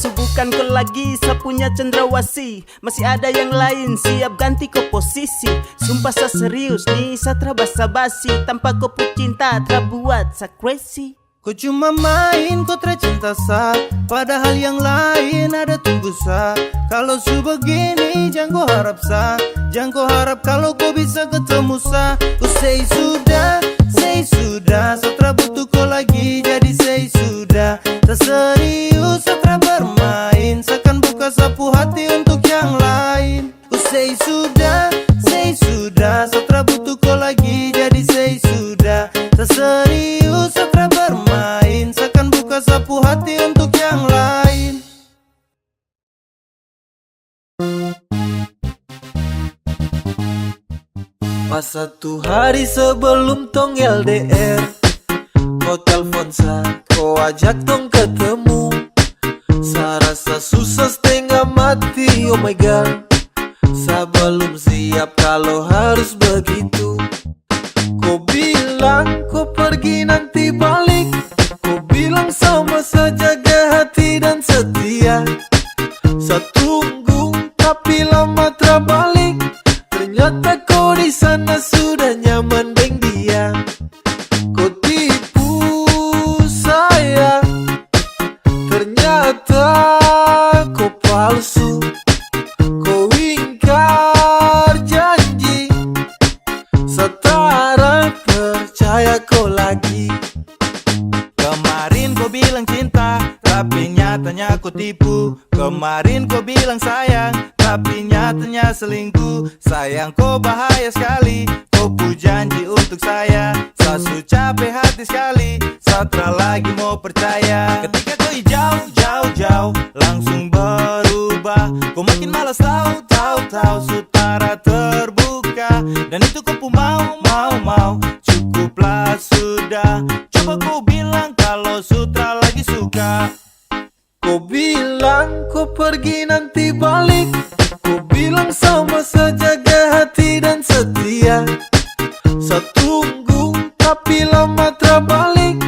Bukan kau lagi sapunya cendrawasih. Masih ada yang lain siap ganti kau posisi. Sumpah sa serius nih satra basa-basi. Tanpa kau cinta terbuat sa crazy. Kau cuma main kau tercinta sa. Padahal yang lain ada tunggu sa. Kalau su begini jangan kau harap sa. Jangan kau harap kalau kau bisa ketemu sa. Kau say sudah satra butuh kau lagi. Jadi say sudah. Tak serius satra bermain. Seakan buka sapu hati untuk yang lain. Ku say sudah satra butuh kau lagi. Jadi say sudah. Tak serius satra bermain. Seakan buka sapu hati untuk yang lain. Pas satu hari sebelum tong LDR, kau telpon sa, kau ajak tong ketemu. Sa rasa susah setengah mati, oh my god. Sa belum siap kalau harus begitu. Kau bilang kau pergi nanti balik. Kau bilang sama saja jaga hati dan setia. Sa tunggu tapi lama terbalik. Ternyata kau di sana sudah nyaman dengan dia. Kau tipu saya. Ternyata kau palsu. Kau ingkar janji. Setara percaya kau lagi. Kemarin kau bilang cinta, tapi nyatanya kau tipu. Kemarin kau bilang sayang, tapi nyatanya selingkuh. Sayang kau bahaya sekali. Kau pu janji untuk saya. Sasu capek hati sekali. Satra lagi mau percaya. Ketika kau jauh, langsung berubah. Kau makin malas tahu sutara terbuka. Dan itu kau pu mau. Cukuplah sudah. Coba kau bilang kalau sutra lagi suka. Kau bilang kau pergi nanti balik. Kau bilang sama saja jaga hati dan setia. Saya tunggu tapi lama terbalik.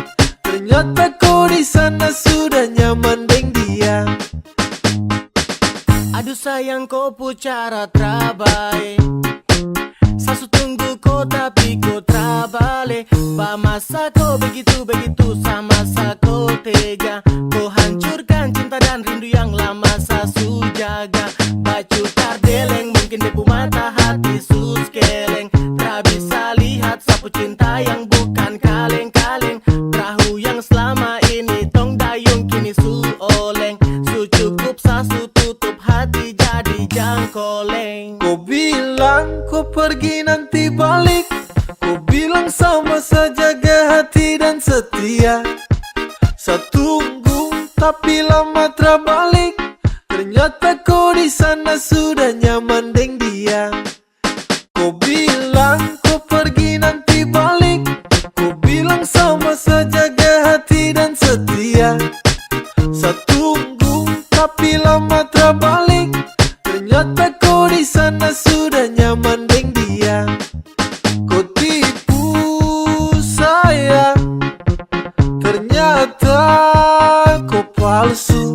Ternyata kau di sana sudah nyaman dengan dia. Aduh sayang kau pu cara terbaik. Sasu tunggu kau tapi kau terbalik. Ba masa kau begitu sama sa kau tega. Kau hancurkan cinta dan rindu yang lama sasu jaga. Baju tardeleng mungkin debu mata hati sus keleng. Tak bisa lihat sapu cinta yang bukan kaleng-kaleng. Perahu yang selama ini tong dayung kini su oleng. Su cukup sasu tutup hati jadi jangkoleng. Kau bilang kau pergi nanti balik. Kau bilang sama saja jaga hati dan setia. Saya tunggu tapi lama terbalik. Ternyata kau di sana sudah nyaman dengan dia. Kau bilang kau pergi nanti balik. Kau bilang sama saja jaga hati dan setia. Saya tunggu tapi lama terbalik. Ternyata kau di sana sudah nyaman dengan dia. Kau tipu saya. Ternyata kau palsu.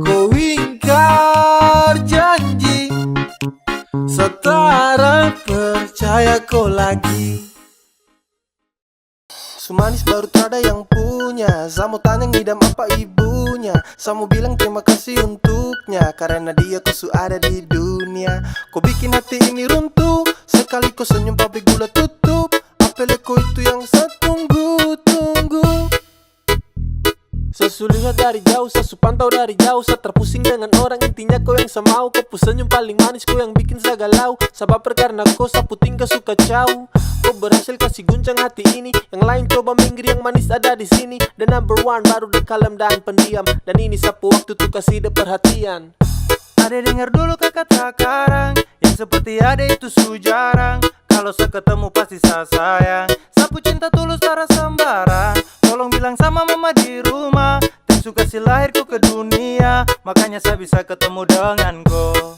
Kau ingkar janji. Setara percaya kau lagi. Sumanis baru tak ada yang punya. Samu tanya ngidam apa ibunya. Samu bilang terima kasih untuknya. Karena dia kau su ada di dunia. Kau bikin hati ini runtuh. Sekali kau senyum pabrik gula tutup. Apel kau itu yang saya tunggu. Sesulihat lihat dari jauh, saya pantau dari jauh. Saya terpusing dengan orang, intinya kau yang saya mau. Kau senyum paling manis, kau yang bikin saya galau. Sebab karena kau sapu tingkah suka caw. Kau berhasil kasih guncang hati ini. Yang lain coba minggir, yang manis ada di sini. The number one baru the kalem dan pendiam. Dan ini sapu waktu tuh kasih the perhatian. Ade dengar dulu kata karang, yang seperti ade itu su jarang. Kalau saya ketemu pasti saya sayang. Sapu cinta tulus tak sembarang. Tolong bilang sama mama di rumah, Tensu kasih lahirku ke dunia, makanya saya bisa ketemu dengan kau.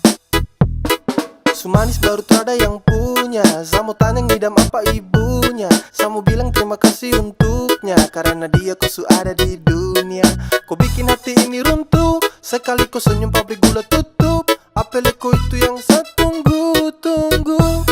Sumanis baru terada yang punya. Saya mau tanya ngidam apa ibunya. Saya mau bilang terima kasih untuknya, karena dia kau su ada di dunia. Kau bikin hati ini runtuh, sekali kau senyum pabrik gula tutup. Apel kau itu yang saya tunggu-tunggu.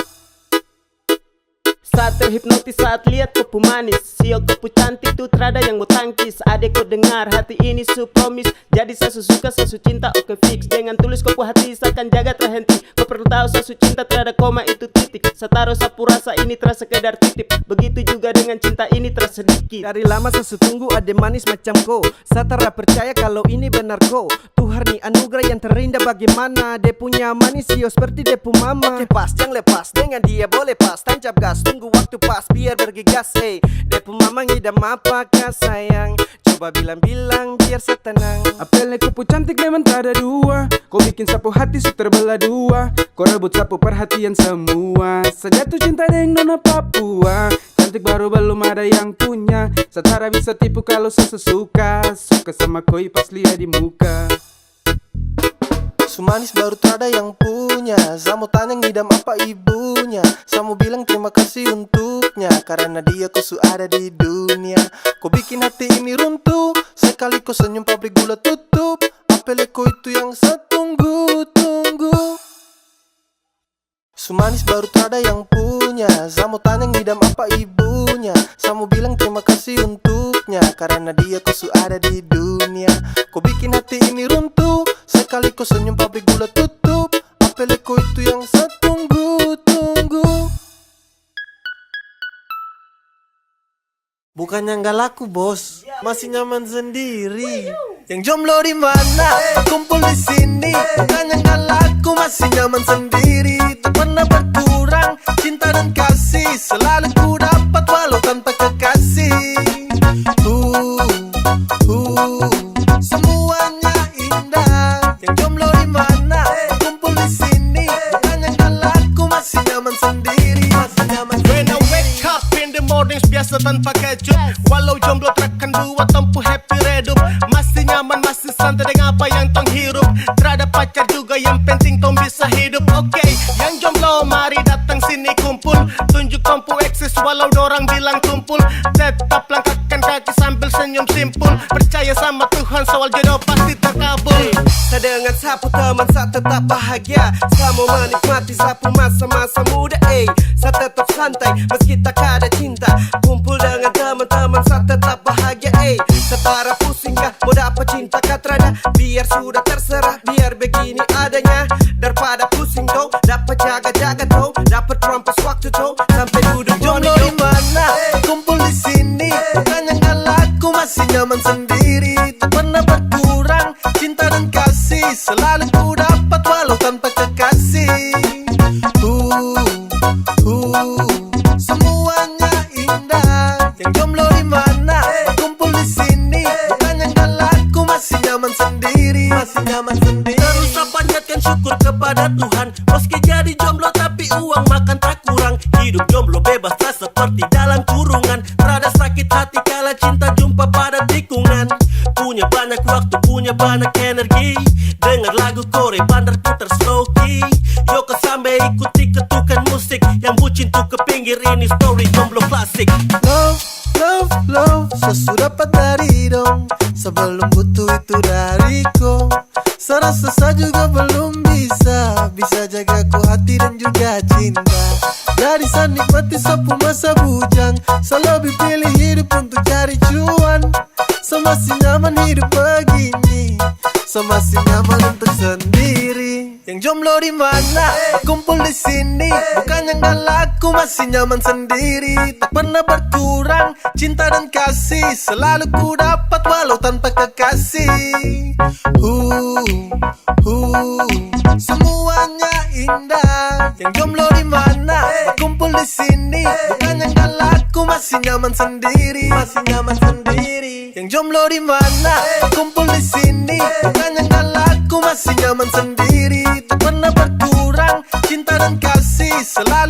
Saat terhipnotis saat lihat kopu manis, sio kopu cantik tuh terada yang mau tangkis. Adek kau dengar hati ini su promise, jadi saya suka saya cinta oke fix. Dengan tulus kopu hati saya akan jaga terhenti. Kau perlu tahu saya cinta terada koma itu titik. Saya taruh sapu rasa ini terasa sekedar titip. Begitu juga dengan cinta ini terasa sedikit. Dari lama saya tunggu ade manis macam kau. Saya tak percaya kalau ini benar kau. Tuhan nih anugerah yang terindah bagaimana. Dia punya manis sio seperti dia pu mama. Oke pas jangan lepas, dengan dia boleh pas. Tancap gas tunggu waktu pas biar bergegas. Hey, dia pu mama ngidam apakah sayang? Coba bilang-bilang biar saya tenang. Apelnya kupu cantik memang tak ada dua. Kau bikin sapu hati su terbelah dua. Kau rebut sapu perhatian semua. Saya jatuh cinta dengan nona Papua. Cantik baru belum ada yang punya. Setara bisa tipu kalau sesuka. Suka sama koi pas lihat di muka. Sumanis baru terada yang punya. Saya mau tanya ngidam apa ibunya. Saya mau bilang terima kasih untuknya, karena dia kau su ada di dunia. Kau bikin hati ini runtuh, sekali kau senyum pabrik gula tutup. Apel kau itu yang saya tunggu-tunggu. Sumanis baru terada yang punya. Saya mau tanya ngidam apa ibunya. Saya mau bilang terima kasih untuknya, karena dia kau su ada di dunia. Kau bikin hati ini runtuh, sekali kau senyum pabrik gula tutup. Apel kau itu yang saya tunggu-tunggu. Bukannya nggak laku bos, masih nyaman sendiri. Yang jomblo di mana? Kumpul di sini. Bukannya nggak laku, masih nyaman sendiri. Tak pernah berkurang cinta dan kasih, selalu ku dapat walau tanpa kekasih. Semuanya indah. Yang jomblo di mana? Kumpul di sini. Bukannya nggak laku, masih nyaman sendiri. Masih nyaman sendiri. When I wake up in the mornings biasa tanpa kejut. Walau jomblo terkan buat tempuh happy redup. Masih nyaman, masih santai dengan apa yang tong hirup. Terada pacar juga yang penting tong bisa hidup. Oke, yang jomblo mari datang sini kumpul. Tunjuk kompu eksis walau dorang bilang tumpul. Tetap langkahkan kaki sambil senyum simpul. Percaya sama Tuhan soal jodoh pasti terkabul. Saya dengan sapu teman saya tetap bahagia. Saya mau menikmati sapu masa-masa muda. Saya tetap santai meski tak ada cinta. Kumpul dengan teman-teman saya tetap bahagia. Setara pusing kah mau dapat cinta katrada. Biar sudah terserah, biar begini adanya. Daripada pusing tuh, dapat jaga-jaga tuh, dapat rampas waktu tuh, sampai duduk jomblo di mana? Kumpul di sini. Bukannya nggak laku, masih nyaman sendiri. Tak pernah berkurang cinta dan kasih, selalu ku dapat walau tanpa kekasih. Semuanya indah. Yang jomblo di mana? Kumpul di sini. Bukannya nggak laku, masih nyaman sendiri. Masih nyaman sendiri. Terus saya panjatkan syukur kepada Tuhan. Meski jadi jomblo tapi uang makan tak kurang. Hidup jomblo bebas tak seperti dalam kurungan. Terada sakit hati kala cinta jumpa pada tikungan. Punya banyak waktu, punya banyak energi. Dengar lagu Korea bandar putar slow key. Yoko sampai ikuti ketukan musik. Yang bucin tuh ke pinggir, ini story jomblo klasik. Love, sesudah dapat dari dong. Sebelum butuh itu dariku. Saya rasa saya juga belum bisa jaga ku hati dan juga cinta. Jadi saya nikmati sapu masa bujang. Saya lebih pilih hidup untuk cari cuan. Saya masih nyaman hidup begini. merasa masih nyaman untuk sendiri. Yang jomblo di mana? Berkumpul di sini. Bukan yang laku masih nyaman sendiri. Tak pernah berkurang cinta dan kasih. Selalu ku dapat walau tanpa kekasih. Semuanya indah. Yang jomblo di mana? Berkumpul di sini. Bukan yang laku masih nyaman sendiri. Masih nyaman sendiri. Yang jomblo di mana? Berkumpul di sini. Bukan yang laku masih nyaman sendiri. Tak pernah berkurang cinta dan kasih. Selalu